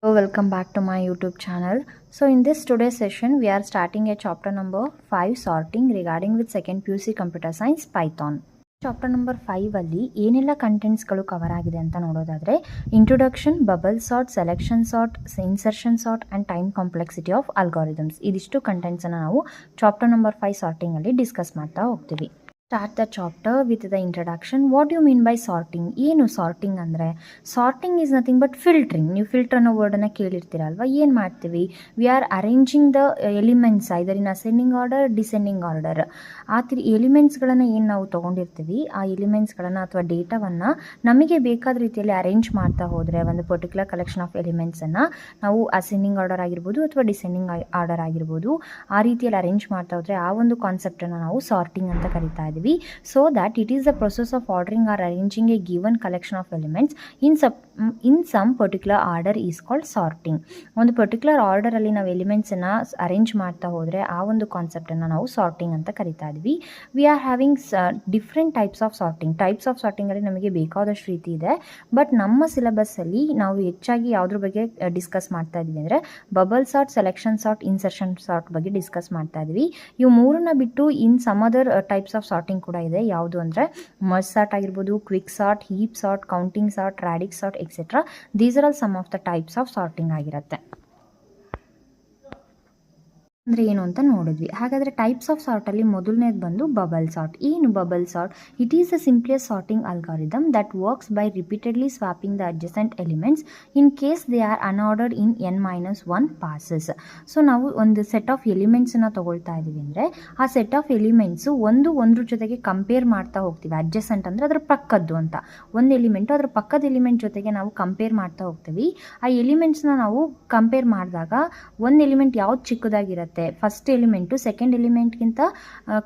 Hello, welcome back to my YouTube channel. So in this today's session we are starting a chapter number 5 sorting regarding with second PUC computer science Python. Chapter number 5 ಅಲ್ಲಿ ಏನೆಲ್ಲ ಕಂಟೆಂಟ್ಸ್ಗಳು cover ಆಗಿದೆ ಅಂತ ನೋಡೋದಾದರೆ introduction, bubble sort, selection sort, insertion sort and time complexity of algorithms ಇದಿಷ್ಟು ಕಂಟೆಂಟ್ಸನ್ನು ನಾವು chapter number 5 ಸಾರ್ಟಿಂಗಲ್ಲಿ discuss ಮಾಡ್ತಾ ಹೋಗ್ತೀವಿ. Start the chapter with the introduction. What you mean by sorting? ಏನು ಸಾರ್ಟಿಂಗ್ ಅಂದರೆ? Sorting is nothing but filtering. ನೀವು filter ಅನ್ನೋ ವರ್ಡನ್ನು ಕೇಳಿರ್ತೀರಲ್ವ. ಏನು ಮಾಡ್ತೀವಿ? We are arranging the elements either in ascending order, descending order. ಆ ಎಲಿಮೆಂಟ್ಸ್ಗಳನ್ನು ಏನು ನಾವು ತೊಗೊಂಡಿರ್ತೀವಿ, ಆ ಎಲಿಮೆಂಟ್ಸ್ಗಳನ್ನು ಅಥವಾ ಡೇಟಾವನ್ನು ನಮಗೆ ಬೇಕಾದ ರೀತಿಯಲ್ಲಿ ಅರೇಂಜ್ ಮಾಡ್ತಾ ಹೋದರೆ ಒಂದು ಪರ್ಟಿಕ್ಯುಲರ್ ಕಲೆಕ್ಷನ್ ಆಫ್ ಎಲಿಮೆಂಟ್ಸನ್ನು ನಾವು ಅಸೆಂಡಿಂಗ್ ಆರ್ಡರ್ ಆಗಿರ್ಬೋದು ಅಥವಾ ಡಿಸೆಂಡಿಂಗ್ ಆರ್ಡರ್ ಆಗಿರ್ಬೋದು ಆ ರೀತಿಯಲ್ಲಿ ಅರೇಂಜ್ ಮಾಡ್ತಾ ಹೋದರೆ ಆ ಒಂದು ಕಾನ್ಸೆಪ್ಟನ್ನು ನಾವು ಸಾರ್ಟಿಂಗ್ ಅಂತ ಕರಿತಾ ಇದ್ದೀವಿ. So that it is the process of ordering or arranging a given collection of elements in some particular order is called sorting. ಒಂದು ಪರ್ಟಿಕ್ಯುಲರ್ ಆರ್ಡರಲ್ಲಿ ನಾವು ಎಲಿಮೆಂಟ್ಸನ್ನು ಅರೇಂಜ್ ಮಾಡ್ತಾ ಹೋದರೆ ಆ ಒಂದು ಕಾನ್ಸೆಪ್ಟನ್ನು ನಾವು ಸಾರ್ಟಿಂಗ್ ಅಂತ ಕರಿತಾ ಇದ್ವಿ. We are having different types of ಸಾರ್ಟಿಂಗಲ್ಲಿ ನಮಗೆ ಬೇಕಾದಷ್ಟು ರೀತಿ ಇದೆ. ಬಟ್ ನಮ್ಮ ಸಿಲೆಬಸ್ಸಲ್ಲಿ ನಾವು ಹೆಚ್ಚಾಗಿ ಯಾವುದ್ರ ಬಗ್ಗೆ ಡಿಸ್ಕಸ್ ಮಾಡ್ತಾ ಇದ್ವಿ ಅಂದರೆ bubble sort, selection sort, insertion sort ಬಗ್ಗೆ ಡಿಸ್ಕಸ್ ಮಾಡ್ತಾ ಇದ್ವಿ. ಇವು ಮೂರನ್ನ ಬಿಟ್ಟು in some other types of sorting ಕೂಡ ಇದೆ. ಯಾವುದು ಅಂದರೆ ಮರ್ಜ್ ಸಾರ್ಟ್ ಆಗಿರ್ಬೋದು, quick sort, heap sort, counting sort, radix sort etcetera. These are all some of the types of sorting ಆಗಿರುತ್ತೆ. ಅಂದರೆ ಏನು ಅಂತ ನೋಡಿದ್ವಿ. ಹಾಗಾದರೆ ಟೈಪ್ಸ್ ಆಫ್ ಸಾರ್ಟಲ್ಲಿ ಮೊದಲನೇದು ಬಂದು ಬಬಲ್ ಸಾರ್ಟ್. ಏನು bubble sort? It is the simplest sorting algorithm that works by repeatedly swapping the adjacent elements in case they are unordered in n-1 passes. So ನಾವು ಒಂದು ಸೆಟ್ ಆಫ್ ಎಲಿಮೆಂಟ್ಸನ್ನು ತೊಗೊಳ್ತಾ ಇದ್ದೀವಿ ಅಂದರೆ ಆ ಸೆಟ್ ಆಫ್ ಎಲಿಮೆಂಟ್ಸು ಒಂದ್ರ ಜೊತೆಗೆ compare ಮಾಡ್ತಾ ಹೋಗ್ತೀವಿ. ಅಡ್ಜಸೆಂಟ್ ಅಂದರೆ ಅದರ ಪಕ್ಕದ್ದು ಅಂತ. ಒಂದು ಎಲಿಮೆಂಟು ಅದರ ಪಕ್ಕದ ಎಲಿಮೆಂಟ್ ಜೊತೆಗೆ ನಾವು ಕಂಪೇರ್ ಮಾಡ್ತಾ ಹೋಗ್ತೀವಿ. ಆ ಎಲಿಮೆಂಟ್ಸ್ನ ನಾವು ಕಂಪೇರ್ ಮಾಡಿದಾಗ ಒಂದು ಎಲಿಮೆಂಟ್ ಯಾವ್ದು ಚಿಕ್ಕದಾಗಿರುತ್ತೆ, ಫಸ್ಟ್ ಎಲಿಮೆಂಟು ಸೆಕೆಂಡ್ ಎಲಿಮೆಂಟ್ಗಿಂತ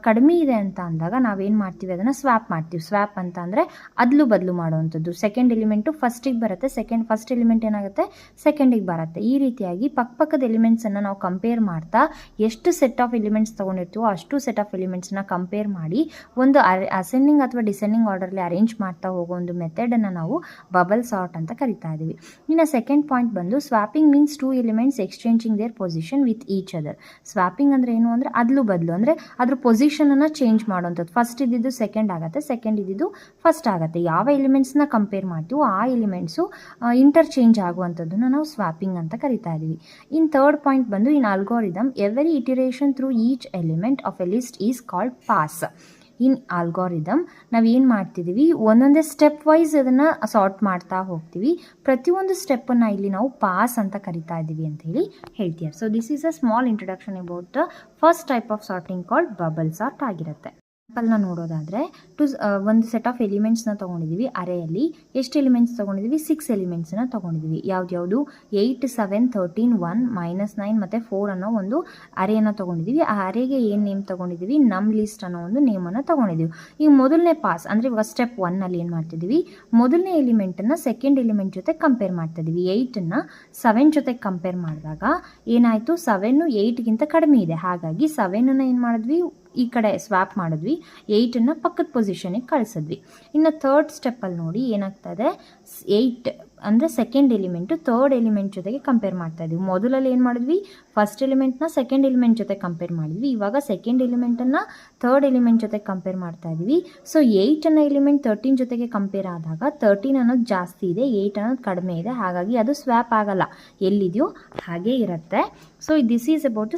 ಕಡಿಮೆ ಇದೆ ಅಂತ ಅಂದಾಗ ನಾವೇನು ಮಾಡ್ತೀವಿ, ಅದನ್ನು ಸ್ವ್ಯಾಪ್ ಮಾಡ್ತೀವಿ. ಸ್ವ್ಯಾಪ್ ಅಂತ ಅಂದರೆ ಅದಲು ಬದಲು ಮಾಡುವಂಥದ್ದು. ಸೆಕೆಂಡ್ ಎಲಿಮೆಂಟು ಫಸ್ಟಿಗೆ ಬರುತ್ತೆ, ಫಸ್ಟ್ ಎಲಿಮೆಂಟ್ ಏನಾಗುತ್ತೆ ಸೆಕೆಂಡಿಗೆ ಬರುತ್ತೆ. ಈ ರೀತಿಯಾಗಿ ಪಕ್ಕದ ಎಲಿಮೆಂಟ್ಸನ್ನು ನಾವು ಕಂಪೇರ್ ಮಾಡ್ತಾ ಎಷ್ಟು ಸೆಟ್ ಆಫ್ ಎಲಿಮೆಂಟ್ಸ್ ತೊಗೊಂಡಿರ್ತೀವೋ ಅಷ್ಟು ಸೆಟ್ ಆಫ್ ಎಲಿಮೆಂಟ್ಸ್ನ ಕಂಪೇರ್ ಮಾಡಿ ಒಂದು ಅಸೆಂಡಿಂಗ್ ಅಥವಾ ಡಿಸೆಂಡಿಂಗ್ ಆರ್ಡರ್ಲಿ ಅರೇಂಜ್ ಮಾಡ್ತಾ ಹೋಗೋ ಒಂದು ಮೆಥಡನ್ನು ನಾವು ಬಬಲ್ ಸಾರ್ಟ್ ಅಂತ ಕರಿತಾ ಇದ್ದೀವಿ. ಇನ್ನು ಸೆಕೆಂಡ್ ಪಾಯಿಂಟ್ ಬಂದು swapping means two elements exchanging their position with each other. Swapping ಅಂದರೆ ಏನು ಅಂದರೆ ಅದಲು ಬದಲು ಅಂದರೆ ಅದ್ರ ಪೊಸಿಷನನ್ನು ಚೇಂಜ್ ಮಾಡೋವಂಥದ್ದು. ಫಸ್ಟ್ ಇದ್ದಿದ್ದು ಸೆಕೆಂಡ್ ಆಗುತ್ತೆ, ಸೆಕೆಂಡ್ ಇದ್ದಿದ್ದು ಫಸ್ಟ್ ಆಗುತ್ತೆ. ಯಾವ ಎಲಿಮೆಂಟ್ಸ್ನ ಕಂಪೇರ್ ಮಾಡ್ತೀವೋ ಆ ಎಲಿಮೆಂಟ್ಸು ಇಂಟರ್ಚೇಂಜ್ ಆಗುವಂಥದ್ದನ್ನು ನಾವು ಸ್ವ್ಯಾಪಿಂಗ್ ಅಂತ ಕರಿತಾ ಇದ್ದೀವಿ. ಇನ್ ಥರ್ಡ್ ಪಾಯಿಂಟ್ ಬಂದು in algorithm every iteration through each element of a list is called pass. In algorithm ನಾವೇನು ಮಾಡ್ತಿದ್ದೀವಿ, ಒಂದೊಂದೇ ಸ್ಟೆಪ್ ವೈಸ್ ಅದನ್ನು ಸಾರ್ಟ್ ಮಾಡ್ತಾ ಹೋಗ್ತೀವಿ. ಪ್ರತಿಯೊಂದು ಸ್ಟೆಪ್ಪನ್ನು ಇಲ್ಲಿ ನಾವು ಪಾಸ್ ಅಂತ ಕರಿತಾ ಇದ್ದೀವಿ ಅಂತ ಹೇಳಿ ಹೇಳ್ತೀವಿ. So this is a small introduction about the first type of sorting called bubble sort ಆಗಿರುತ್ತೆ. ನ ನೋಡೋದಾದರೆ ಒಂದು ಸೆಟ್ ಆಫ್ ಎಲಿಮೆಂಟ್ಸ್ನ ತೊಗೊಂಡಿದ್ದೀವಿ. ಅರೆಯಲ್ಲಿ ಎಷ್ಟು ಎಲಿಮೆಂಟ್ಸ್ ತೊಗೊಂಡಿದ್ದೀವಿ? 6 ಎಲಿಮೆಂಟ್ಸನ್ನ ತೊಗೊಂಡಿದ್ದೀವಿ. ಯಾವ್ದು 8, 7, 13, 1, -9 ಮತ್ತು 4 ಅನ್ನೋ ಒಂದು ಅರೆಯನ್ನು ತೊಗೊಂಡಿದ್ದೀವಿ. ಆ ಅರೆಗೆ ಏನು ನೇಮ್ ತೊಗೊಂಡಿದ್ದೀವಿ? ನಮ್ ಲಿಸ್ಟ್ ಅನ್ನೋ ಒಂದು ನೇಮನ್ನು ತೊಗೊಂಡಿದ್ದೀವಿ. ಈಗ ಮೊದಲನೇ ಪಾಸ್ ಅಂದರೆ ಇವಾಗ ಸ್ಟೆಪ್ 1ನಲ್ಲಿ ಏನು ಮಾಡ್ತಿದ್ದೀವಿ, ಮೊದಲನೇ ಎಲಿಮೆಂಟನ್ನು ಸೆಕೆಂಡ್ ಎಲಿಮೆಂಟ್ ಜೊತೆ ಕಂಪೇರ್ ಮಾಡ್ತಿದ್ದೀವಿ. 8ಅನ್ನು 7 ಜೊತೆ ಕಂಪೇರ್ ಮಾಡಿದಾಗ ಏನಾಯಿತು, 7 8ಗಿಂತ ಕಡಿಮೆ ಇದೆ. ಹಾಗಾಗಿ 7ಅನ್ನು ಏನು ಮಾಡಿದ್ವಿ, ಈ ಕಡೆ ಸ್ವ್ಯಾಪ್ ಮಾಡಿದ್ವಿ, 8ಅನ್ನು ಪಕ್ಕದ ಪೊಸಿಷನಿಗೆ ಕಳಿಸಿದ್ವಿ. ಇನ್ನು ಥರ್ಡ್ ಸ್ಟೆಪ್ಪಲ್ಲಿ ನೋಡಿ ಏನಾಗ್ತದೆ, 8 ಅಂದರೆ ಸೆಕೆಂಡ್ ಎಲಿಮೆಂಟು ಥರ್ಡ್ ಎಲಿಮೆಂಟ್ ಜೊತೆಗೆ ಕಂಪೇರ್ ಮಾಡ್ತಾ ಇದ್ವಿ. ಮೊದಲಲ್ಲಿ ಏನು ಮಾಡಿದ್ವಿ, ಫಸ್ಟ್ ಎಲಿಮೆಂಟ್ನ ಸೆಕೆಂಡ್ ಎಲಿಮೆಂಟ್ ಜೊತೆ ಕಂಪೇರ್ ಮಾಡಿದ್ವಿ. ಇವಾಗ ಸೆಕೆಂಡ್ ಎಲಿಮೆಂಟನ್ನು ಥರ್ಡ್ ಎಲಿಮೆಂಟ್ ಜೊತೆ ಕಂಪೇರ್ ಮಾಡ್ತಾ ಇದ್ವಿ. ಸೊ 8 ಎಲಿಮೆಂಟ್ 13 ಜೊತೆಗೆ ಕಂಪೇರ್ ಆದಾಗ 13 ಅನ್ನೋದು ಜಾಸ್ತಿ ಇದೆ, 8 ಅನ್ನೋದು ಕಡಿಮೆ ಇದೆ. ಹಾಗಾಗಿ ಅದು ಸ್ವ್ಯಾಪ್ ಆಗಲ್ಲ, ಎಲ್ಲಿದೆಯೋ ಹಾಗೇ ಇರುತ್ತೆ. So this is about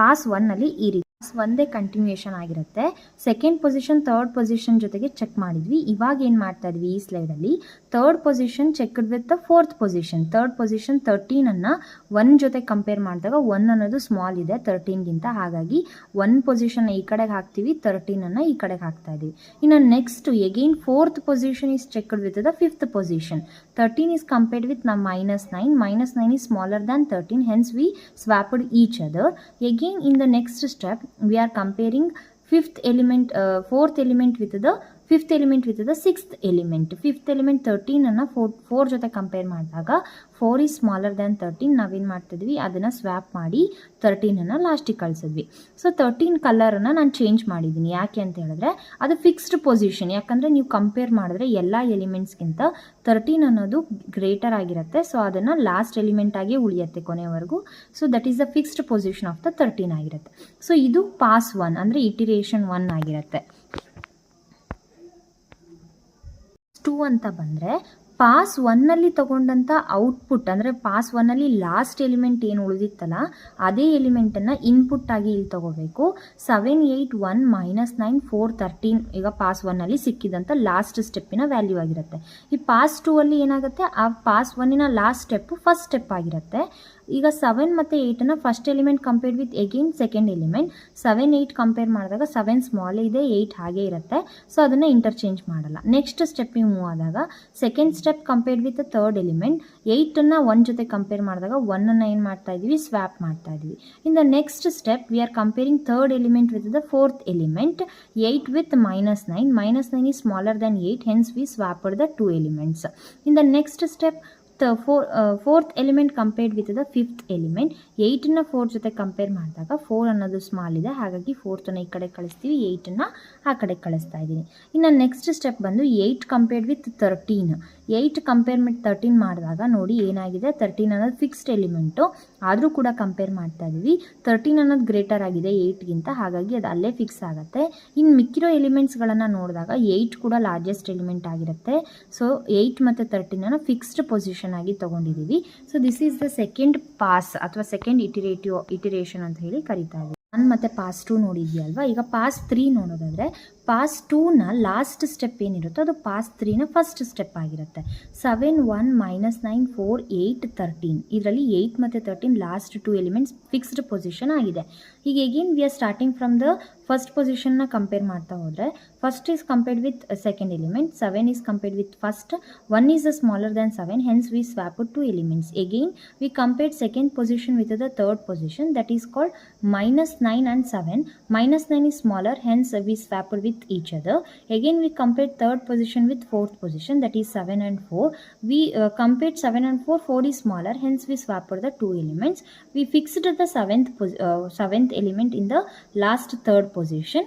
pass 1ನಲ್ಲಿ ಈ ರೀತಿ ಒಂದೇ ಕಂಟಿನ್ಯೂಯೇಷನ್ ಆಗಿರುತ್ತೆ. ಸೆಕೆಂಡ್ ಪೊಸಿಷನ್ ಥರ್ಡ್ ಪೊಸಿಷನ್ ಜೊತೆಗೆ ಚೆಕ್ ಮಾಡಿದ್ವಿ. ಇವಾಗ ಏನು ಮಾಡ್ತಾ ಇದ್ವಿ, ಈ ಸ್ಲೈಡಲ್ಲಿ third position checked with the fourth position. Third position 13ಅನ್ನು 1 ಜೊತೆ ಕಂಪೇರ್ ಮಾಡಿದಾಗ 1 ಅನ್ನೋದು ಸ್ಮಾಲ್ ಇದೆ 13ಗಿಂತ. ಹಾಗಾಗಿ 1 ಪೊಸಿಷನ್ ಈ ಕಡೆಗೆ ಹಾಕ್ತೀವಿ, 13ಅನ್ನು ಈ ಕಡೆಗೆ ಹಾಕ್ತಾ ಇದ್ದೀವಿ. ಇನ್ನು next again fourth position is checked with the fifth position. 13 is compared with -9. -9 is smaller than 13, hence we swapped each other. Again in the next step we are comparing fourth element with the fifth element with the sixth element. Fifth element 13 4 ಜೊತೆ compare ಮಾಡಿದಾಗ 4 is smaller than 13. ನಾವೇನು ಮಾಡ್ತಿದ್ವಿ, ಅದನ್ನು swap ಮಾಡಿ 13 ಲಾಸ್ಟಿಗೆ ಕಳಿಸಿದ್ವಿ. So 13 ಕಲರನ್ನು ನಾನು change ಮಾಡಿದ್ದೀನಿ. ಯಾಕೆ ಅಂತ ಹೇಳಿದ್ರೆ ಅದು ಫಿಕ್ಸ್ಡ್ ಪೊಸಿಷನ್. ಯಾಕಂದರೆ ನೀವು ಕಂಪೇರ್ ಮಾಡಿದ್ರೆ ಎಲ್ಲ ಎಲಿಮೆಂಟ್ಸ್ಗಿಂತ 13 ಅನ್ನೋದು ಗ್ರೇಟರ್ ಆಗಿರುತ್ತೆ. ಸೊ ಅದನ್ನು ಲಾಸ್ಟ್ ಎಲಿಮೆಂಟ್ ಆಗಿ ಉಳಿಯುತ್ತೆ ಕೊನೆವರೆಗೂ. So that is the fixed position of the 13 ಆಗಿರುತ್ತೆ. ಸೊ ಇದು ಪಾಸ್ 1 ಅಂದರೆ ಇಟಿರೇಷನ್ 1 ಆಗಿರುತ್ತೆ. 2 ಅಂತ ಬಂದರೆ ಪಾಸ್ 1ನಲ್ಲಿ ತಗೊಂಡಂಥ ಔಟ್ಪುಟ್ ಅಂದರೆ ಪಾಸ್ 1ನಲ್ಲಿ ಲಾಸ್ಟ್ ಎಲಿಮೆಂಟ್ ಏನು ಉಳಿದಿತ್ತಲ್ಲ ಅದೇ ಎಲಿಮೆಂಟನ್ನು ಇನ್ಪುಟ್ ಆಗಿ ಇಲ್ಲಿ ತಗೋಬೇಕು. 7 8 1 -9 4 13 ಈಗ ಪಾಸ್ 1ನಲ್ಲಿ ಸಿಕ್ಕಿದಂಥ ಲಾಸ್ಟ್ ಸ್ಟೆಪ್ಪಿನ ವ್ಯಾಲ್ಯೂ ಆಗಿರುತ್ತೆ. ಈ ಪಾಸ್ 2ಅಲ್ಲಿ ಏನಾಗುತ್ತೆ, ಆ ಪಾಸ್ 1ನ ಲಾಸ್ಟ್ ಸ್ಟೆಪ್ಪು ಫಸ್ಟ್ ಸ್ಟೆಪ್ ಆಗಿರುತ್ತೆ. ಈಗ 7 ಮತ್ತು 8ನ first element compare with again second element. 7 8 compare ಮಾಡಿದಾಗ 7 ಸ್ಮಾಲ್ ಇದೆ, 8 ಹಾಗೆ ಇರುತ್ತೆ. ಸೊ ಅದನ್ನು ಇಂಟರ್ಚೇಂಜ್ ಮಾಡಲ್ಲ. ನೆಕ್ಸ್ಟ್ ಸ್ಟೆಪ್ಪಿಗೆ ಮೂವ್ ಆದಾಗ second step compared with third element. 8ನ್ನು 1 ಜೊತೆ ಕಂಪೇರ್ ಮಾಡಿದಾಗ 1ನ್ನು ಏನು ಮಾಡ್ತಾ ಇದ್ದೀವಿ, ಸ್ವ್ಯಾಪ್ ಮಾಡ್ತಾ ಇದ್ದೀವಿ. ಇನ್ the next step we are comparing third element with the fourth element. 8 with -9. -9 is smaller than 8, hence we swapped the 2 elements. In the next step, the fourth element compared with the fifth element. 8ನ 4 ಜೊತೆ compare ಮಾಡಿದಾಗ 4 ಅನ್ನೋದು small ಇದೆ, ಹಾಗಾಗಿ 4ನ ಈ ಕಡೆ ಕಳಿಸ್ತೀವಿ, 8ನ ಆ ಕಡೆ ಕಳಿಸ್ತಾ ಇದ್ದೀನಿ. ಇನ್ನು ನೆಕ್ಸ್ಟ್ ಸ್ಟೆಪ್ ಬಂದು 8 ಕಂಪೇರ್ಡ್ ವಿತ್ 13. 8 ಕಂಪೇರ್ ವಿತ್ 13 ಮಾಡಿದಾಗ ನೋಡಿ ಏನಾಗಿದೆ, 13 ಅನ್ನೋದು ಫಿಕ್ಸ್ಡ್ ಎಲಿಮೆಂಟು, ಆದರೂ ಕೂಡ ಕಂಪೇರ್ ಮಾಡ್ತಾ ಇದ್ದೀವಿ. 13 ಅನ್ನೋದು ಗ್ರೇಟರ್ ಆಗಿದೆ 8ಗಿಂತ, ಹಾಗಾಗಿ ಅದು ಅಲ್ಲೇ ಫಿಕ್ಸ್ ಆಗುತ್ತೆ. ಇನ್ನು ಮಿಕ್ಕಿರೋ ಎಲಿಮೆಂಟ್ಸ್ಗಳನ್ನು ನೋಡಿದಾಗ 8 ಕೂಡ ಲಾರ್ಜೆಸ್ಟ್ ಎಲಿಮೆಂಟ್ ಆಗಿರುತ್ತೆ. ಸೊ 8 ಮತ್ತು 13 ಫಿಕ್ಸ್ಡ್ ಪೊಸಿಷನ್ ಆಗಿ ತಗೊಂಡಿದ್ದೀವಿ. So this is the second pass ಅಥವಾ ಸೆಕೆಂಡ್ ಇಟಿರೇಷನ್ ಅಂತ ಹೇಳಿ ಕರಿತಾ ಇದ್ದೀವಿ. 1 ಮತ್ತು ಪಾಸ್ 2 ನೋಡಿದ್ವಿ ಅಲ್ವಾ. ಈಗ ಪಾಸ್ 3 ನೋಡೋದಾದರೆ ಪಾಸ್ 2ನ ಲಾಸ್ಟ್ ಸ್ಟೆಪ್ ಏನಿರುತ್ತೋ ಅದು ಪಾಸ್ 3ನ ಫಸ್ಟ್ ಸ್ಟೆಪ್ ಆಗಿರುತ್ತೆ. 7 1 -9 4 8 13. ಇದರಲ್ಲಿ 8 ಮತ್ತು 13 ಲಾಸ್ಟ್ 2 ಎಲಿಮೆಂಟ್ಸ್ ಫಿಕ್ಸ್ಡ್ ಪೊಸಿಷನ್ ಆಗಿದೆ. ಈಗ again we are starting from the first ಪೊಸಿಷನ್ನ ಕಂಪೇರ್ ಮಾಡ್ತಾ ಹೋದರೆ first is compared with second element. 7 is compared with first. 1 is smaller than 7, hence we swap 2 elements. Again we compared second position with the third position, that is called -9 and 7. -9 is smaller, hence we swapped with each other. Again we compared third position with fourth position, that is 7 and 4. We compared 7 and 4. 4 is smaller, hence we swapped the 2 elements. We fixed the seventh element in the last third position.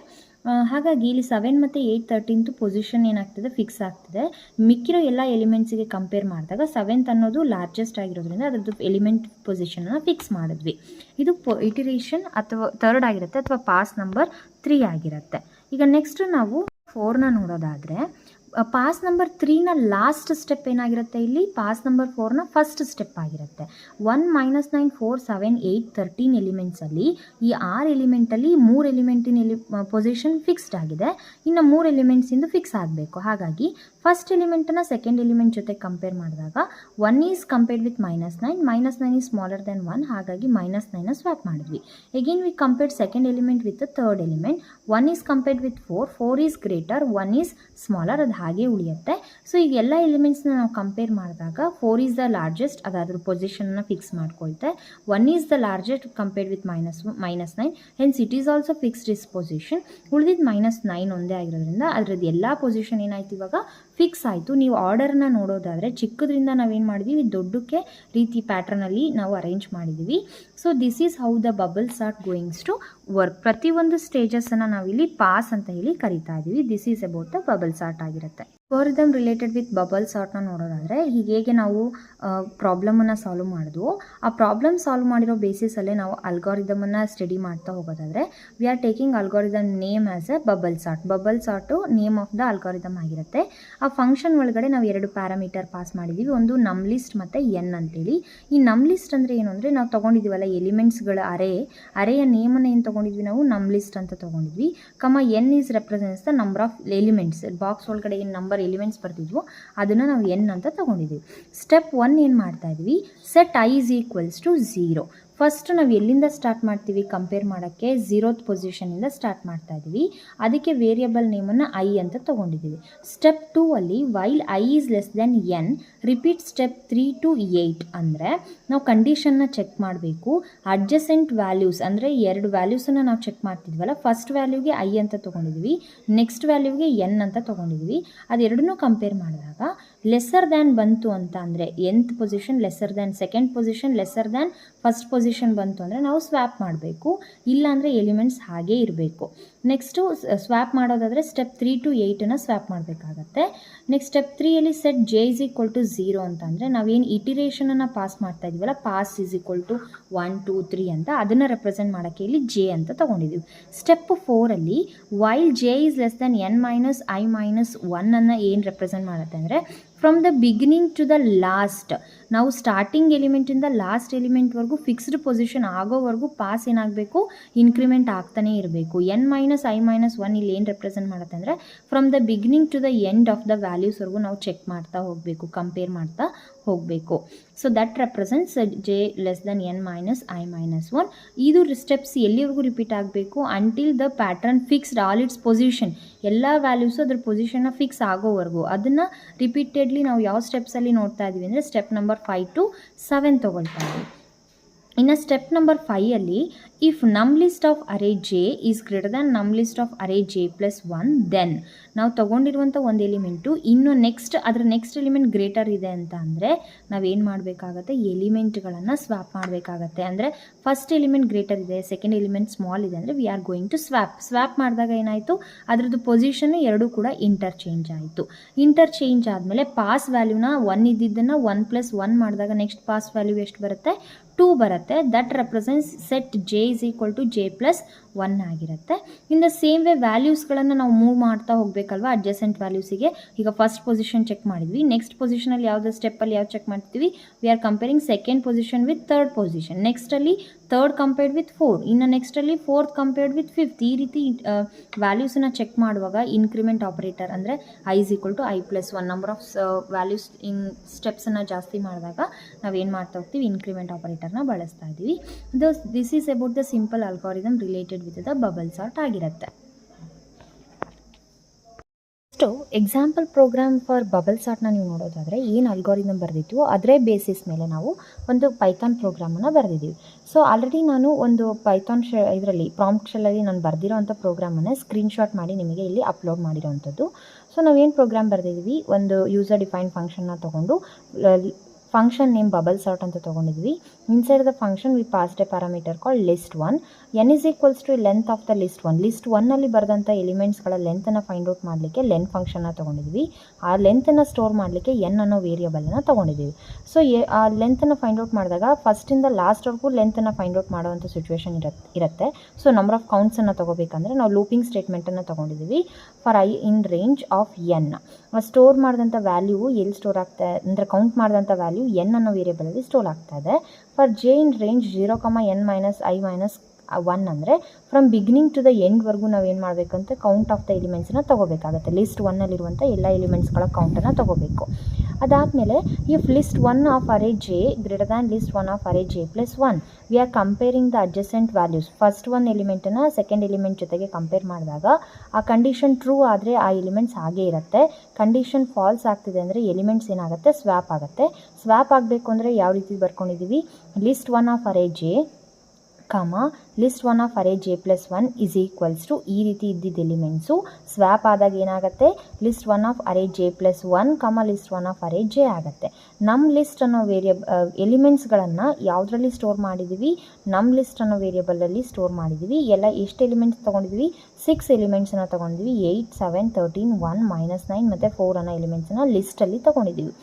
ಹಾಗಾಗಿ ಇಲ್ಲಿ 7 ಮತ್ತು 8 13 position ಏನಾಗ್ತದೆ, fix ಆಗ್ತದೆ. ಮಿಕ್ಕಿರೋ ಎಲ್ಲ ಎಲಿಮೆಂಟ್ಸಿಗೆ compare ಮಾಡಿದಾಗ 7th ಅನ್ನೋದು largest ಆಗಿರೋದ್ರಿಂದ ಅದರದ್ದು ಎಲಿಮೆಂಟ್ ಪೊಸಿಷನನ್ನು ಫಿಕ್ಸ್ ಮಾಡಿದ್ವಿ. ಇದು ಇಟಿರೇಷನ್ ಅಥವಾ ಥರ್ಡ್ ಆಗಿರುತ್ತೆ ಅಥವಾ ಪಾಸ್ ನಂಬರ್ 3 ಆಗಿರುತ್ತೆ. ಈಗ ನೆಕ್ಸ್ಟ್ ನಾವು 4ನ ನೋಡೋದಾದರೆ ಪಾಸ್ ನಂಬರ್ 3ನ ಲಾಸ್ಟ್ ಸ್ಟೆಪ್ ಏನಾಗಿರುತ್ತೆ, ಇಲ್ಲಿ ಪಾಸ್ ನಂಬರ್ 4ನ ಫಸ್ಟ್ ಸ್ಟೆಪ್ ಆಗಿರುತ್ತೆ. 1 -9 4 7 8 13 ಎಲಿಮೆಂಟ್ಸಲ್ಲಿ ಈ 6 ಎಲಿಮೆಂಟಲ್ಲಿ 3 ಎಲಿಮೆಂಟಿನ ಪೊಸಿಷನ್ ಫಿಕ್ಸ್ಡ್ ಆಗಿದೆ, ಇನ್ನು 3 ಎಲಿಮೆಂಟ್ಸಿಂದು ಫಿಕ್ಸ್ ಆಗಬೇಕು. ಹಾಗಾಗಿ ಫಸ್ಟ್ ಎಲಿಮೆಂಟನ್ನು ಸೆಕೆಂಡ್ ಎಲಿಮೆಂಟ್ ಜೊತೆ ಕಂಪೇರ್ ಮಾಡಿದಾಗ 1 is compared with -9. -9 is smaller than 1, ಹಾಗಾಗಿ -9ನ ಸ್ವ್ಯಾಪ್ ಮಾಡಿದ್ವಿ. Again we compared second element with third element. 1 is compared with 4. 4 is greater, 1 is smaller, ಅದು ಹಾಗೆ ಉಳಿಯುತ್ತೆ. ಸೊ ಈಗ ಎಲ್ಲ ಎಲಿಮೆಂಟ್ಸ್ನ ನಾವು ಕಂಪೇರ್ ಮಾಡಿದಾಗ 4 ಈಸ್ ದ ಲಾರ್ಜೆಸ್ಟ್, ಅದಾದ್ರ ಪೊಸಿಷನ್ನ ಫಿಕ್ಸ್ ಮಾಡ್ಕೊಳ್ತೆ. 1 is the largest compared with -9, hence it is also fixed is position. ಉಳಿದಿದ್ದು -9 ಒಂದೇ ಆಗಿರೋದ್ರಿಂದ ಅದರದ್ದು ಎಲ್ಲ ಪೊಸಿಷನ್ ಏನಾಯ್ತು ಇವಾಗ ಫಿಕ್ಸ್ ಆಯಿತು. ನೀವು ಆರ್ಡರ್ನ ನೋಡೋದಾದರೆ ಚಿಕ್ಕದ್ರಿಂದ ನಾವೇನು ಮಾಡಿದ್ವಿ, ದೊಡ್ಡಕ್ಕೆ ರೀತಿ ಪ್ಯಾಟ್ರನಲ್ಲಿ ನಾವು ಅರೇಂಜ್ ಮಾಡಿದ್ದೀವಿ. So this is how the bubbles are goings to work. ಪ್ರತಿಯೊಂದು ಸ್ಟೇಜಸ್ಸನ್ನು ನಾವಿಲ್ಲಿ ಪಾಸ್ ಅಂತ ಹೇಳಿ ಕರಿತಾ ಇದ್ದೀವಿ. This is about the bubble sort ಆಗಿರುತ್ತೆ. ಅಲ್ಗಾರಿದಮ್ ರಿಲೇಟೆಡ್ ವಿತ್ ಬಬಲ್ಸ್ ಆರ್ಟ್ನ ನೋಡೋದಾದರೆ ಹೇಗೆ ನಾವು ಪ್ರಾಬ್ಲಮನ್ನು ಸಾಲ್ವ್ ಮಾಡಿದ್ವು, ಆ ಪ್ರಾಬ್ಲಮ್ ಸಾಲ್ವ್ ಮಾಡಿರೋ ಬೇಸಿಸಲ್ಲೇ ನಾವು ಅಲ್ಗಾರಿದಮನ್ನು ಸ್ಟಡಿ ಮಾಡ್ತಾ ಹೋಗೋದಾದರೆ we are taking algorithm name as a bubble sort. Bubble sort name of the algorithm ಆಗಿರುತ್ತೆ. ಆ ಫಂಕ್ಷನ್ ಒಳಗಡೆ ನಾವು 2 ಪ್ಯಾರಾಮೀಟರ್ ಪಾಸ್ ಮಾಡಿದ್ದೀವಿ, ಒಂದು ನಮ್ ಲಿಸ್ಟ್ ಮತ್ತು ಎನ್ ಅಂತೇಳಿ. ಈ ನಮ್ ಲಿಸ್ಟ್ ಅಂದರೆ ಏನು ಅಂದರೆ ನಾವು ತೊಗೊಂಡಿದ್ದೀವಲ್ಲ ಎಲಿಮೆಂಟ್ಸ್ಗಳ ಅರೆಯ ನೇಮನ್ನು ಏನು ತೊಗೊಂಡಿದ್ವಿ ನಾವು, ನಮ್ ಲಿಸ್ಟ್ ಅಂತ ತೊಗೊಂಡಿದ್ವಿ. N is represents the number of elements. Box ಒಳಗಡೆ ಏನು ನಂಬರ್ ಎಲಿಮೆಂಟ್ಸ್ ಬರ್ತಿದ್ವು ಅದನ್ನು ನಾವು ಎನ್ ಅಂತ ತೊಗೊಂಡಿದ್ದೀವಿ. ಸ್ಟೆಪ್ 1 ಏನು ಮಾಡ್ತಾ ಇದ್ವಿ, set i is equals to 0. First ನಾವು ಎಲ್ಲಿಂದ ಸ್ಟಾರ್ಟ್ ಮಾಡ್ತೀವಿ ಕಂಪೇರ್ ಮಾಡೋಕ್ಕೆ 0th ಪೊಸಿಷನಿಂದ ಸ್ಟಾರ್ಟ್ ಮಾಡ್ತಾ ಇದ್ದೀವಿ. ಅದಕ್ಕೆ ವೇರಿಯಬಲ್ ನೇಮನ್ನು ಐ ಅಂತ ತೊಗೊಂಡಿದ್ದೀವಿ. ಸ್ಟೆಪ್ 2 ಅಲ್ಲಿ while I is less then N repeat step 3 to 8 ಅಂದರೆ ನಾವು ಕಂಡೀಷನ್ನ ಚೆಕ್ ಮಾಡಬೇಕು. ಅಡ್ಜಸೆಂಟ್ ವ್ಯಾಲ್ಯೂಸ್ ಅಂದರೆ 2 ವ್ಯಾಲ್ಯೂಸನ್ನು ನಾವು ಚೆಕ್ ಮಾಡ್ತಿದ್ವಲ್ಲ, ಫಸ್ಟ್ ವ್ಯಾಲ್ಯೂಗೆ ಐ ಅಂತ ತೊಗೊಂಡಿದ್ವಿ, ನೆಕ್ಸ್ಟ್ ವ್ಯಾಲ್ಯೂಗೆ ಎನ್ ಅಂತ ತೊಗೊಂಡಿದ್ವಿ. ಅದೆರಡನ್ನೂ ಕಂಪೇರ್ ಮಾಡಿದಾಗ ಲೆಸ್ಸರ್ ದ್ಯಾನ್ ಬಂತು ಅಂತ ಅಂದರೆ nth position lesser than second position lesser than first position ಬಂತು ಅಂದರೆ ನಾವು ಸ್ವ್ಯಾಪ್ ಮಾಡಬೇಕು, ಇಲ್ಲಾಂದರೆ ಎಲಿಮೆಂಟ್ಸ್ ಹಾಗೇ ಇರಬೇಕು. ನೆಕ್ಸ್ಟು ಸ್ವ್ಯಾಪ್ ಮಾಡೋದಾದರೆ ಸ್ಟೆಪ್ 3 to 8 ಸ್ವ್ಯಾಪ್ ಮಾಡಬೇಕಾಗತ್ತೆ. Next step 3 set J is equal to 0 ಅಂತ ಅಂದರೆ ನಾವೇನು ಇಟಿರೇಷನನ್ನು ಪಾಸ್ ಮಾಡ್ತಾ ಇದೀವಲ್ಲ, ಪಾಸ್ ಇಸ್ ಈಕ್ವಲ್ ಟು 1 2 3 ಅಂತ ಅದನ್ನು ರೆಪ್ರೆಸೆಂಟ್ ಮಾಡೋಕ್ಕೆ ಇಲ್ಲಿ ಜೆ ಅಂತ ತೊಗೊಂಡಿದ್ದೀವಿ. Step 4 while J is less then N minus I minus 1 ಅನ್ನು ಏನು ರೆಪ್ರೆಸೆಂಟ್ ಮಾಡುತ್ತೆ ಅಂದರೆ from the beginning to the last, ನಾವು ಸ್ಟಾರ್ಟಿಂಗ್ ಎಲಿಮೆಂಟಿಂದ ಲಾಸ್ಟ್ ಎಲಿಮೆಂಟ್ವರೆಗೂ ಫಿಕ್ಸ್ಡ್ ಪೊಸಿಷನ್ ಆಗೋವರೆಗೂ ಪಾಸ್ ಏನಾಗಬೇಕು, ಇನ್ಕ್ರಿಮೆಂಟ್ ಆಗ್ತಾನೇ ಇರಬೇಕು. ಎನ್ ಮೈನಸ್ ಐ ಮೈನಸ್ 1 ಇಲ್ಲಿ ಏನು ರೆಪ್ರೆಸೆಂಟ್ ಮಾಡುತ್ತೆ ಅಂದರೆ from the beginning to the end of the ವ್ಯಾಲ್ಯೂಸ್ವರೆಗೂ ನಾವು ಚೆಕ್ ಮಾಡ್ತಾ ಹೋಗಬೇಕು, ಕಂಪೇರ್ ಮಾಡ್ತಾ ಹೋಗಬೇಕು. So that represents J less then N minus I minus 1. ಇದು ಸ್ಟೆಪ್ಸ್ ಎಲ್ಲಿವರೆಗೂ ರಿಪೀಟ್ ಆಗಬೇಕು, until the pattern fixed all its position, ಎಲ್ಲ ವ್ಯಾಲ್ಯೂಸು ಅದ್ರ ಪೊಸಿಷನ್ನ ಫಿಕ್ಸ್ ಆಗೋವರೆಗೂ. ಅದನ್ನು ರಿಪೀಟೆಡ್ಲಿ ನಾವು ಯಾವ ಸ್ಟೆಪ್ಸಲ್ಲಿ ನೋಡ್ತಾ ಇದ್ದೀವಿ ಅಂದರೆ ಸ್ಟೆಪ್ ನಂಬರ್ 5 to 7 ತೊಗೊಳ್ತಾ ಇದ್ದೀವಿ. ಇನ್ನು ಸ್ಟೆಪ್ ನಂಬರ್ 5 ಇಫ್ ನಮ್ list of array J is greater than ನಮ್ list of array J plus 1 then ನಾವು ತೊಗೊಂಡಿರುವಂಥ ಒಂದು ಎಲಿಮೆಂಟು ಇನ್ನು ಅದರ ನೆಕ್ಸ್ಟ್ ಎಲಿಮೆಂಟ್ ಗ್ರೇಟರ್ ಇದೆ ಅಂತ ಅಂದರೆ ನಾವೇನು ಮಾಡಬೇಕಾಗತ್ತೆ, ಎಲಿಮೆಂಟ್ಗಳನ್ನು ಸ್ವ್ಯಾಪ್ ಮಾಡಬೇಕಾಗತ್ತೆ. ಅಂದರೆ ಫಸ್ಟ್ ಎಲಿಮೆಂಟ್ ಗ್ರೇಟರ್ ಇದೆ, ಸೆಕೆಂಡ್ ಎಲಿಮೆಂಟ್ ಸ್ಮಾಲ್ ಇದೆ ಅಂದರೆ we are going to swap ಮಾಡಿದಾಗ ಏನಾಯಿತು, ಅದರದ್ದು ಪೊಸಿಷನ್ನು ಎರಡೂ ಕೂಡ ಇಂಟರ್ಚೇಂಜ್ ಆಯಿತು. ಇಂಟರ್ಚೇಂಜ್ ಆದಮೇಲೆ ಪಾಸ್ ವ್ಯಾಲ್ಯೂನ 1 ಇದ್ದಿದ್ದನ್ನು 1 + 1 ಮಾಡಿದಾಗ ನೆಕ್ಸ್ಟ್ ಪಾಸ್ ವ್ಯಾಲ್ಯೂ ಎಷ್ಟು ಬರುತ್ತೆ, 2 ಬರುತ್ತೆ. That represents set J is equal to J plus 1 ಆಗಿರುತ್ತೆ. ಇನ್ ದ ಸೇಮ್ ವೇ ವ್ಯಾಲ್ಯೂಸ್ಗಳನ್ನು ನಾವು ಮೂವ್ ಮಾಡ್ತಾ ಹೋಗಬೇಕಲ್ವಾ ಅಡ್ಜಸೆಂಟ್ ವ್ಯಾಲ್ಯೂಸಿಗೆ. ಈಗ ಫಸ್ಟ್ ಪೊಸಿಷನ್ ಚೆಕ್ ಮಾಡಿದ್ವಿ, ನೆಕ್ಸ್ಟ್ ಪೊಸಿಷನಲ್ಲಿ ಯಾವುದೇ ಸ್ಟೆಪ್ಪಲ್ಲಿ ಯಾವ್ದು ಚೆಕ್ ಮಾಡ್ತೀವಿ, we are comparing second position with third position, ನೆಕ್ಸ್ಟಲ್ಲಿ ಥರ್ಡ್ ಕಂಪೇರ್ಡ್ ವಿತ್ 4, ಇನ್ನು ನೆಕ್ಸ್ಟಲ್ಲಿ ಫೋರ್ತ್ ಕಂಪೇರ್ಡ್ ವಿತ್ 5th. ಈ ರೀತಿ ವ್ಯಾಲ್ಯೂಸನ್ನು ಚೆಕ್ ಮಾಡುವಾಗ ಇನ್ಕ್ರಿಮೆಂಟ್ ಆಪರೇಟರ್ ಅಂದರೆ I is equal to I plus 1 number of values in ಸ್ಟೆಪ್ಸನ್ನು ಜಾಸ್ತಿ ಮಾಡಿದಾಗ ನಾವೇನು ಮಾಡ್ತಾ ಹೋಗ್ತೀವಿ, ಇನ್ಕ್ರಿಮೆಂಟ್ ಆಪರೇಟರ್ನ ಬಳಸ್ತಾ ಇದ್ದೀವಿ. This is about the simple algorithm related with the bubble sort ಆಗಿರುತ್ತೆ. ಎಕ್ಸಾಂಪಲ್ ಪ್ರೋಗ್ರಾಮ್ ಫಾರ್ ಬಬಲ್ ಸಾರ್ಟ್ನ ನೀವು ನೋಡೋದಾದರೆ ಏನು ಅಲ್ಗಾರಿದಮ್ ಬರೆದಿತ್ತು ಅದರ ಬೇಸಿಸ್ ಮೇಲೆ ನಾವು ಒಂದು ಪೈಥಾನ್ ಪ್ರೋಗ್ರಾಮನ್ನು ಬರೆದಿದ್ದೀವಿ. ಸೊ ಆಲ್ರೆಡಿ ನಾನು ಒಂದು ಪೈಥಾನ್ ಇದರಲ್ಲಿ ಪ್ರಾಂಪ್ಟ್ ಶೆಲ್ಲಲ್ಲಿ ನಾನು ಬರೆದಿರೋವಂಥ ಪ್ರೋಗ್ರಾಮನ್ನು ಸ್ಕ್ರೀನ್ಶಾಟ್ ಮಾಡಿ ನಿಮಗೆ ಇಲ್ಲಿ ಅಪ್ಲೋಡ್ ಮಾಡಿರೋವಂಥದ್ದು. ಸೊ ನಾವೇನು ಪ್ರೋಗ್ರಾಮ್ ಬರೆದಿದ್ದೀವಿ, ಒಂದು ಯೂಸರ್ ಡಿಫೈನ್ಡ್ ಫಂಕ್ಷನ್ನ ತೊಗೊಂಡು ಫಂಕ್ಷನ್ ನೇಮ್ ಬಬಲ್ ಸಾರ್ಟ್ ಅಂತ ತೊಗೊಂಡಿದ್ವಿ. Inside the function we passed a parameter called list 1. N is equals to length of the list 1. List 1ನಲ್ಲಿ ಬರೆದಂಥ ಎಲಿಮೆಂಟ್ಸ್ಗಳ ಲೆಂತನ್ನು ಫೈಂಡ್ ಔಟ್ ಮಾಡಲಿಕ್ಕೆ ಲೆಂತ್ ಫಂಕ್ಷನ್ನ ತೊಗೊಂಡಿದ್ವಿ. ಆ ಲೆಂತನ್ನು ಸ್ಟೋರ್ ಮಾಡಲಿಕ್ಕೆ ಎನ್ ಅನ್ನೋ ವೇರಿಯಬಲನ್ನು ತೊಗೊಂಡಿದ್ದೀವಿ. ಸೊ ಆ ಲೆಂತನ್ನು ಫೈಂಡ್ ಔಟ್ ಮಾಡಿದಾಗ ಫಸ್ಟಿಂದ ಲಾಸ್ಟ್ವರೆಗೂ ಲೆಂತನ್ನು ಫೈಂಡ್ ಔಟ್ ಮಾಡುವಂಥ ಸಿಚುವೇಶನ್ ಇರುತ್ತೆ. ಸೊ ನಂಬರ್ ಆಫ್ ಕೌಂಟ್ಸನ್ನು ತೊಗೋಬೇಕಂದ್ರೆ ನಾವು ಲೂಪಿಂಗ್ ಸ್ಟೇಟ್ಮೆಂಟನ್ನು ತೊಗೊಂಡಿದ್ದೀವಿ for I in range of N. Store ಮಾಡಿದಂಥ ವ್ಯಾಲ್ಯೂ ಎಲ್ಲಿ ಸ್ಟೋರ್ ಆಗ್ತಾ ಅಂದರೆ ಕೌಂಟ್ ಮಾಡಿದಂಥ ವ್ಯಾಲ್ಯೂ ಎನ್ ಅನ್ನೋ ವೇರಿಯಬಲಲ್ಲಿ ಸ್ಟೋರ್ ಆಗ್ತಾ ಇದೆ. For J in range 0, n minus I minus 1 ಅಂದರೆ ಫ್ರಮ್ ಬಿಗಿನಿಂಗ್ ಟು ದ ಎಂಡ್ವರೆಗೂ ನಾವೇನು ಮಾಡಬೇಕಂತ ಕೌಂಟ್ ಆಫ್ ದ ಎಲಿಮೆಂಟ್ಸನ್ನ ತೊಗೋಬೇಕಾಗುತ್ತೆ. ಲಿಸ್ಟ್ 1ನಲ್ಲಿರುವಂಥ ಎಲ್ಲ ಎಲಿಮೆಂಟ್ಸ್ಗಳ ಕೌಂಟನ್ನು ತೊಗೋಬೇಕು. ಅದಾದಮೇಲೆ if list 1 of array J greater than list 1 of array J plus 1 V are comparing the adjacent values. First ಒಂದು ಎಲಿಮೆಂಟನ್ನು second element ಜೊತೆಗೆ compare ಮಾಡಿದಾಗ ಆ ಕಂಡೀಷನ್ ಟ್ರೂ ಆದರೆ ಆ ಎಲಿಮೆಂಟ್ಸ್ ಹಾಗೇ ಇರುತ್ತೆ. ಕಂಡೀಷನ್ ಫಾಲ್ಸ್ ಆಗ್ತಿದೆ ಅಂದರೆ ಎಲಿಮೆಂಟ್ಸ್ ಏನಾಗುತ್ತೆ, ಸ್ವ್ಯಾಪ್ ಆಗುತ್ತೆ. ಸ್ವ್ಯಾಪ್ ಆಗಬೇಕು ಅಂದರೆ ಯಾವ ರೀತಿ ಬರ್ಕೊಂಡಿದ್ದೀವಿ, list 1 of array J list 1 of array J plus 1 is equals to ಈ ರೀತಿ ಇದ್ದಿದ್ದ ಎಲಿಮೆಂಟ್ಸು ಸ್ವ್ಯಾಪ್ ಆದಾಗ ಏನಾಗುತ್ತೆ, list 1 of array J plus 1 list 1 of array J ಆಗುತ್ತೆ. ನಮ್ಮ ಲಿಸ್ಟ್ ಅನ್ನೋ ಎಲಿಮೆಂಟ್ಸ್ಗಳನ್ನು ಯಾವುದರಲ್ಲಿ ಸ್ಟೋರ್ ಮಾಡಿದ್ದೀವಿ, ನಮ್ಮ ಲಿಸ್ಟ್ ಅನ್ನೋ ವೇರಿಯಬಲಲ್ಲಿ ಸ್ಟೋರ್ ಮಾಡಿದ್ದೀವಿ. ಎಲ್ಲ ಎಷ್ಟು ಎಲಿಮೆಂಟ್ಸ್ ತೊಗೊಂಡಿದ್ವಿ, 6 ಎಲಿಮೆಂಟ್ಸನ್ನು ತೊಗೊಂಡಿದ್ವಿ. 8, 7, 13, 1, -9 ಮತ್ತು 4 ಅನ್ನೋ ಎಲಿಮೆಂಟ್ಸನ್ನು ಲಿಸ್ಟಲ್ಲಿ ತೊಗೊಂಡಿದ್ದೀವಿ.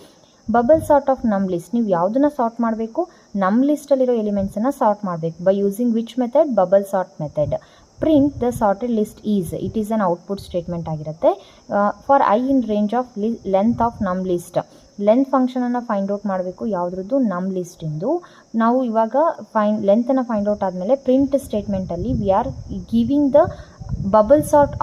ಬಬಲ್ ಸಾರ್ಟ್ ಆಫ್ ನಮ್ ಲಿಸ್ಟ್, ನೀವು ಯಾವುದನ್ನು ಸಾರ್ಟ್ ಮಾಡಬೇಕು, ನಮ್ಮ ಲಿಸ್ಟಲ್ಲಿರೋ ಎಲಿಮೆಂಟ್ಸನ್ನು ಸಾರ್ಟ್ ಮಾಡಬೇಕು. By using which method, bubble sort method. Print the sorted list it is an output statement ಆಗಿರುತ್ತೆ. For I in range of length of ನಮ್ ಲಿಸ್ಟ್, ಲೆಂತ್ ಫಂಕ್ಷನನ್ನು ಫೈಂಡ್ ಔಟ್ ಮಾಡಬೇಕು ಯಾವುದ್ರದ್ದು, ನಮ್ಮ ಲಿಸ್ಟಿಂದು. ನಾವು ಇವಾಗ ಲೆಂತನ್ನು ಫೈಂಡ್ ಔಟ್ ಆದಮೇಲೆ ಪ್ರಿಂಟ್ ಸ್ಟೇಟ್ಮೆಂಟಲ್ಲಿ we are giving the bubble sort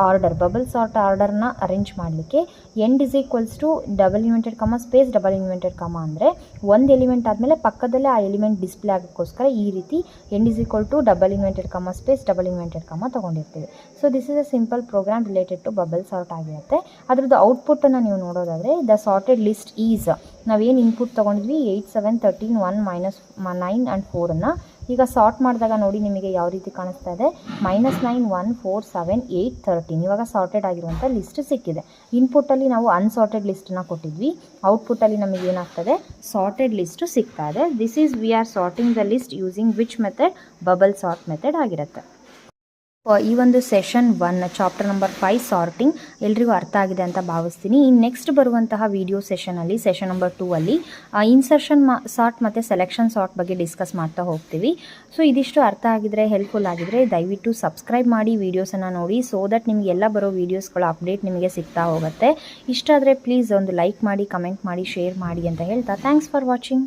ಆರ್ಡರ್ನ ಅರೇಂಜ್ ಮಾಡಲಿಕ್ಕೆ end is equals to double inverted comma space double inverted comma ಅಂದರೆ ಒಂದು ಎಲಿಮೆಂಟ್ ಆದಮೇಲೆ ಪಕ್ಕದಲ್ಲೇ ಆ ಎಲಿಮೆಂಟ್ ಡಿಸ್ಪ್ಲೇ ಆಗೋಕ್ಕೋಸ್ಕರ ಈ ರೀತಿ end is equal to double inverted comma space double inverted comma ತೊಗೊಂಡಿರ್ತೀವಿ. So this is a simple program related to bubble sort ಆಗಿರುತ್ತೆ. ಅದರದ್ದು ಔಟ್ಪುಟ್ಟನ್ನು ನೀವು ನೋಡೋದಾದರೆ ದ ಸಾರ್ಟೆಡ್ ಲಿಸ್ಟ್ ಈಸ್ ನಾವೇನು ಇನ್ಪುಟ್ ತೊಗೊಂಡಿದ್ವಿ 8 7 13 1 -9 ಆ್ಯಂಡ್ 4 ಈಗ ಸಾರ್ಟ್ ಮಾಡಿದಾಗ ನೋಡಿ ನಿಮಗೆ ಯಾವ ರೀತಿ ಕಾಣಿಸ್ತಾ ಇದೆ, -9 1 4 7 8 13 ಇವಾಗ ಸಾರ್ಟೆಡ್ ಆಗಿರುವಂಥ ಲಿಸ್ಟ್ ಸಿಕ್ಕಿದೆ. ಇನ್ಪುಟ್ಟಲ್ಲಿ ನಾವು ಅನ್ಸಾರ್ಟೆಡ್ ಲಿಸ್ಟನ್ನು ಕೊಟ್ಟಿದ್ವಿ, ಔಟ್ಪುಟ್ಟಲ್ಲಿ ನಮಗೆ ಏನಾಗ್ತದೆ ಸಾರ್ಟೆಡ್ ಲಿಸ್ಟು ಸಿಗ್ತಾ ಇದೆ. This is we are sorting the list using which method, bubble sort method ಆಗಿರುತ್ತೆ. ಈ ಒಂದು ಸೆಷನ್ 1 ಚಾಪ್ಟರ್ ನಂಬರ್ 5 ಸಾರ್ಟಿಂಗ್ ಎಲ್ರಿಗೂ ಅರ್ಥ ಆಗಿದೆ ಅಂತ ಭಾವಿಸ್ತೀನಿ. ಇನ್ನು ನೆಕ್ಸ್ಟ್ ಬರುವಂತಹ ವಿಡಿಯೋ ಸೆಷನಲ್ಲಿ ಸೆಷನ್ ನಂಬರ್ 2 ಅಲ್ಲಿ ಇನ್ಸರ್ಷನ್ ಸಾರ್ಟ್ ಮತ್ತು ಸೆಲೆಕ್ಷನ್ ಸಾರ್ಟ್ ಬಗ್ಗೆ ಡಿಸ್ಕಸ್ ಮಾಡ್ತಾ ಹೋಗ್ತೀವಿ. ಸೊ ಇದಿಷ್ಟು ಅರ್ಥ ಆಗಿದ್ರೆ ಹೆಲ್ಪ್ಫುಲ್ ಆಗಿದ್ರೆ ದಯವಿಟ್ಟು ಸಬ್ಸ್ಕ್ರೈಬ್ ಮಾಡಿ ವೀಡಿಯೋಸನ್ನು ನೋಡಿ, ಸೋ ದಟ್ ನಿಮಗೆ ಎಲ್ಲ ಬರೋ ವೀಡಿಯೋಸ್ಗಳ ಅಪ್ಡೇಟ್ ನಿಮಗೆ ಸಿಗ್ತಾ ಹೋಗುತ್ತೆ. ಇಷ್ಟ ಆದರೆ ಪ್ಲೀಸ್ ಒಂದು ಲೈಕ್ ಮಾಡಿ, ಕಮೆಂಟ್ ಮಾಡಿ, ಶೇರ್ ಮಾಡಿ ಅಂತ ಹೇಳ್ತಾ ಥ್ಯಾಂಕ್ಸ್ ಫಾರ್ ವಾಚಿಂಗ್.